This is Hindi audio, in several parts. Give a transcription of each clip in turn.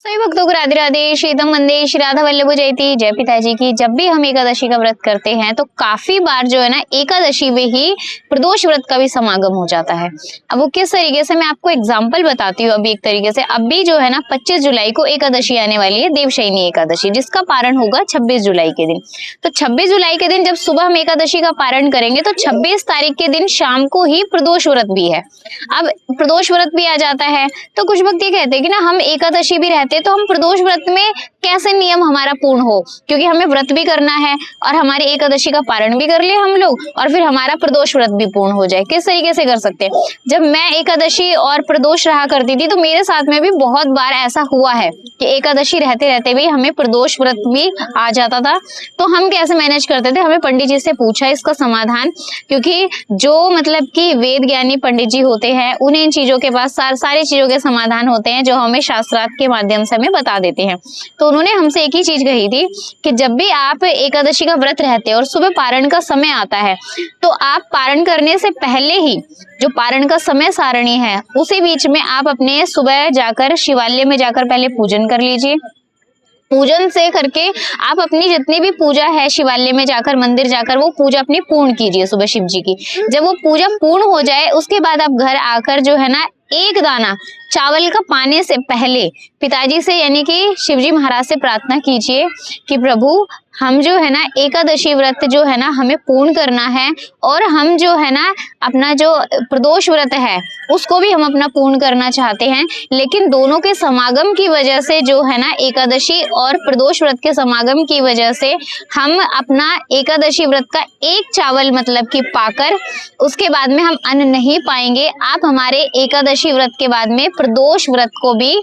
सभी भक्तों को राधे राधे। श्रीतम वंदे श्री राधा वल्लभ जयती। जय पिताजी की। जब भी हम एकादशी का व्रत करते हैं तो काफी बार जो है ना एकादशी में ही प्रदोष व्रत का भी समागम हो जाता है। अब वो किस तरीके से, मैं आपको एग्जांपल बताती हूँ। अभी एक तरीके से अभी जो है ना 25 जुलाई को एकादशी आने वाली है, देवशयनी एकादशी, जिसका पारण होगा 26 जुलाई के दिन। तो 26 जुलाई के दिन जब सुबह हम एकादशी का पारण करेंगे तो 26 तारीख के दिन शाम को ही प्रदोष व्रत भी है। अब प्रदोष व्रत भी आ जाता है तो कुछ भक्त ये कहते हैं कि ना हम एकादशी भी रहते तो हम प्रदोष व्रत में कैसे नियम हमारा पूर्ण हो, क्योंकि हमें व्रत भी करना है और हमारी एकादशी का पारण भी कर ले हम लोग और फिर हमारा प्रदोष व्रत भी पूर्ण हो जाए। किस तरीके से कर सकते हैं? जब मैं एकादशी और प्रदोष रहा करती थी तो मेरे साथ में भी बहुत बार ऐसा हुआ है कि एकादशी रहते रहते भी हमें प्रदोष व्रत भी आ जाता था। तो हम कैसे मैनेज करते थे? हमें पंडित जी से पूछा इसका समाधान, क्योंकि जो मतलब कि वेद ज्ञानी पंडित जी होते हैं उन्हें इन चीजों के पास सारी चीजों के समाधान होते हैं जो हमें शास्त्रार्थ के माध्यम से हमें बता देते हैं। तो उन्होंने हमसे एक ही चीज कही थी कि जब भी आप एकादशी का व्रत रहते हैं और सुबह पारण का समय आता है तो आप पारण करने से पहले ही जो पारण का समय सारणी है उसी बीच में आप अपने सुबह जाकर शिवालय में जाकर पहले पूजन कर लीजिए। पूजन से करके आप अपनी जितनी भी पूजा है शिवालय में जाकर, मंदिर जाकर वो पूजा अपनी पूर्ण कीजिए सुबह शिव जी की। जब वो पूजा पूर्ण हो जाए उसके बाद आप घर आकर जो है ना एक दाना चावल का पाने से पहले पिताजी से यानी कि शिवजी महाराज से प्रार्थना कीजिए कि प्रभु हम जो है ना एकादशी व्रत जो है ना हमें पूर्ण करना है और हम जो है ना अपना जो प्रदोष व्रत है उसको भी हम अपना पूर्ण करना चाहते हैं, लेकिन दोनों के समागम की वजह से जो है ना एकादशी और प्रदोष व्रत के समागम की वजह से हम अपना एकादशी व्रत का एक चावल मतलब कि पाकर उसके बाद में हम अन्न नहीं पाएंगे। आप हमारे एकादशी व्रत के बाद में प्रदोष व्रत को भी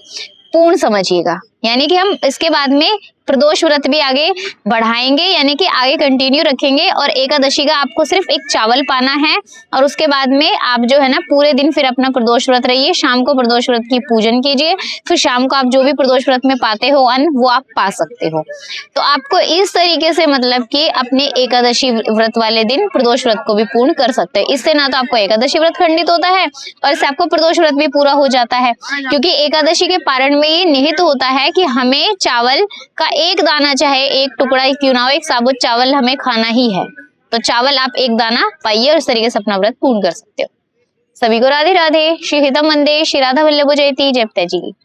पूर्ण समझिएगा, यानी कि हम इसके बाद में प्रदोष व्रत भी आगे बढ़ाएंगे, यानी कि आगे कंटिन्यू रखेंगे और एकादशी का आपको सिर्फ एक चावल पाना है और उसके बाद में आप जो है ना पूरे दिन फिर अपना प्रदोष व्रत रहिए। शाम को प्रदोष व्रत की पूजन कीजिए, फिर शाम को आप जो भी प्रदोष व्रत में पाते हो अन्न वो आप पा सकते हो। तो आपको इस तरीके से मतलब कि अपने एकादशी व्रत वाले दिन प्रदोष व्रत को भी पूर्ण कर सकते हैं। इससे ना तो आपको एकादशी व्रत खंडित होता है और इससे आपको प्रदोष व्रत भी पूरा हो जाता है, क्योंकि एकादशी के पारण में ये निहित होता है कि हमें चावल का एक दाना चाहे एक टुकड़ा क्यों ना हो, एक साबुत चावल हमें खाना ही है। तो चावल आप एक दाना पाइए और इस तरीके से अपना व्रत पूर्ण कर सकते हो। सभी को राधे राधे। श्री हितम वंदे श्री राधा वल्लभ जयती। जय पिताजी की।